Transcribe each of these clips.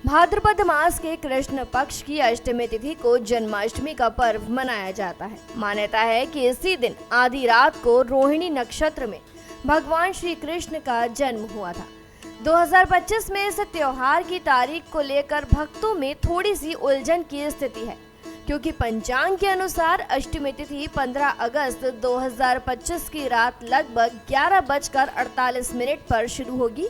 भाद्रपद मास के कृष्ण पक्ष की अष्टमी तिथि को जन्माष्टमी का पर्व मनाया जाता है। मान्यता है कि इसी दिन आधी रात को रोहिणी नक्षत्र में भगवान श्री कृष्ण का जन्म हुआ था। 2025 में इस त्योहार की तारीख को लेकर भक्तों में थोड़ी सी उलझन की स्थिति है, क्योंकि पंचांग के अनुसार अष्टमी तिथि 15 अगस्त 2025 की रात लगभग 11:48 पर शुरू होगी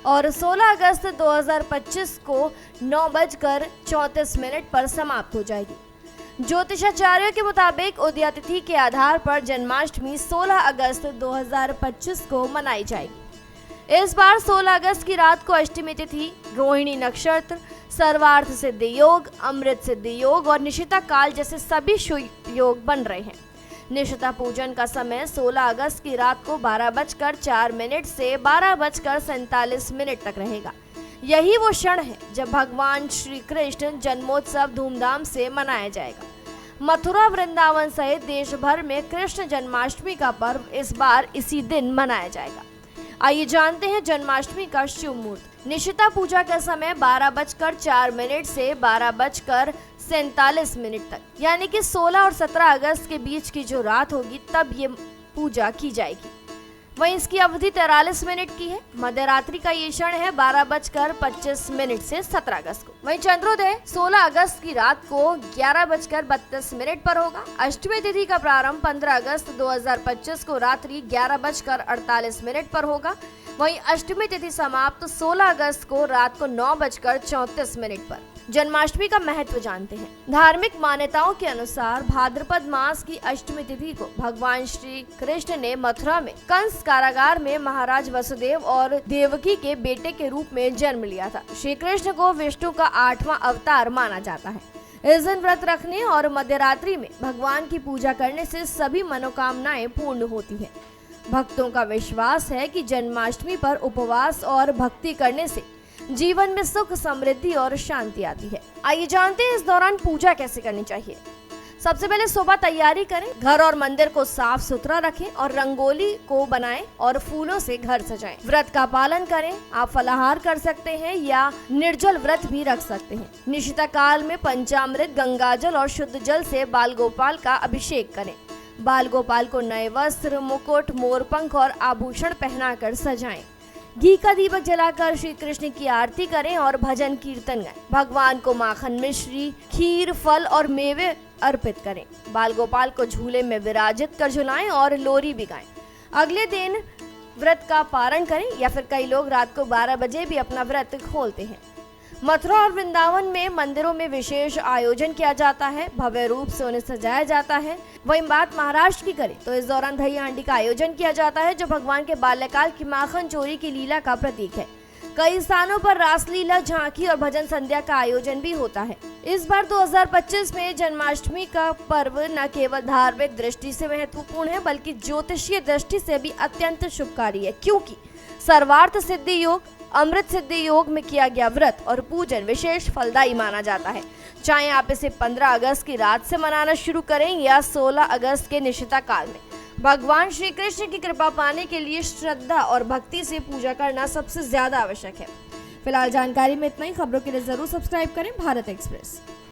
और 16 अगस्त 2025 को 9:34 पर समाप्त हो जाएगी। ज्योतिषाचार्यों के मुताबिक उदया तिथि के आधार पर जन्माष्टमी 16 अगस्त 2025 को मनाई जाएगी। इस बार 16 अगस्त की रात को अष्टमी तिथि, रोहिणी नक्षत्र, सर्वार्थ सिद्धि योग, अमृत सिद्धि योग और निशिता काल जैसे सभी शुभ योग बन रहे हैं। निशिता पूजन का समय 16 अगस्त की रात को 12:04 से 12:47 तक रहेगा। यही वो क्षण है जब भगवान श्री कृष्ण जन्मोत्सव धूमधाम से मनाया जाएगा। मथुरा, वृंदावन सहित देश भर में कृष्ण जन्माष्टमी का पर्व इस बार इसी दिन मनाया जाएगा। आइए जानते हैं जन्माष्टमी का शुभ मुहूर्त। निशिता पूजा का समय 12:04 से 12:47 तक, यानी कि 16 और 17 अगस्त के बीच की जो रात होगी तब ये पूजा की जाएगी। वहीं इसकी अवधि 43 मिनट की है। मध्य रात्रि का ये क्षण है 12:25 से 17 अगस्त को। वहीं चंद्रोदय 16 अगस्त की रात को 11:32 पर होगा। अष्टमी तिथि का प्रारंभ 15 अगस्त 2025 को रात्रि 11:48 पर होगा। वहीं अष्टमी तिथि समाप्त 16 अगस्त को रात को 9:34 पर। जन्माष्टमी का महत्व जानते हैं। धार्मिक मान्यताओं के अनुसार भाद्रपद मास की अष्टमी तिथि को भगवान श्री कृष्ण ने मथुरा में कंस कारागार में महाराज वसुदेव और देवकी के बेटे के रूप में जन्म लिया था। श्री कृष्ण को विष्णु का 8वां अवतार माना जाता है। इस दिन व्रत रखने और मध्यरात्रि में भगवान की पूजा करने से सभी मनोकामनाएं पूर्ण होती है। भक्तों का विश्वास है कि जन्माष्टमी पर उपवास और भक्ति करने से जीवन में सुख, समृद्धि और शांति आती है। आइए जानते हैं इस दौरान पूजा कैसे करनी चाहिए। सबसे पहले सुबह तैयारी करें, घर और मंदिर को साफ सुथरा रखें और रंगोली को बनाएं और फूलों से घर सजाएं। व्रत का पालन करें। आप फलाहार कर सकते हैं या निर्जल व्रत भी रख सकते हैं। निशिता काल में पंचामृत, गंगाजल और शुद्ध जल से बाल गोपाल का अभिषेक करें। बाल गोपाल को नए वस्त्र, मुकुट, मोरपंख और आभूषण पहनाकर सजाएं। घी का दीपक जलाकर श्री कृष्ण की आरती करें और भजन कीर्तन गाएं। भगवान को माखन, मिश्री, खीर, फल और मेवे अर्पित करें। बाल गोपाल को झूले में विराजित कर झुलाएं और लोरी भी गाएं। अगले दिन व्रत का पारण करें या फिर कई लोग रात को 12 बजे भी अपना व्रत खोलते हैं। मथुरा और वृंदावन में मंदिरों में विशेष आयोजन किया जाता है, भव्य रूप से उन्हें सजाया जाता है। वहीं बात महाराष्ट्र की करें तो इस दौरान दही हांडी का आयोजन किया जाता है, जो भगवान के बाल्यकाल की माखन चोरी की लीला का प्रतीक है। कई स्थानों पर रासलीला, झांकी और भजन संध्या का आयोजन भी होता है। इस बार 2025 में जन्माष्टमी का पर्व न केवल धार्मिक दृष्टि से महत्वपूर्ण है, बल्कि ज्योतिषीय दृष्टि से भी अत्यंत शुभकारी है, क्योंकि सर्वार्थ सिद्धि योग, अमृत सिद्धि योग में किया गया व्रत और पूजन विशेष फलदायी माना जाता है। चाहे आप इसे 15 अगस्त की रात से मनाना शुरू करें या 16 अगस्त के निशिता काल में, भगवान श्री कृष्ण की कृपा पाने के लिए श्रद्धा और भक्ति से पूजा करना सबसे ज्यादा आवश्यक है। फिलहाल जानकारी में इतना ही। खबरों के लिए जरूर सब्सक्राइब करें भारत एक्सप्रेस।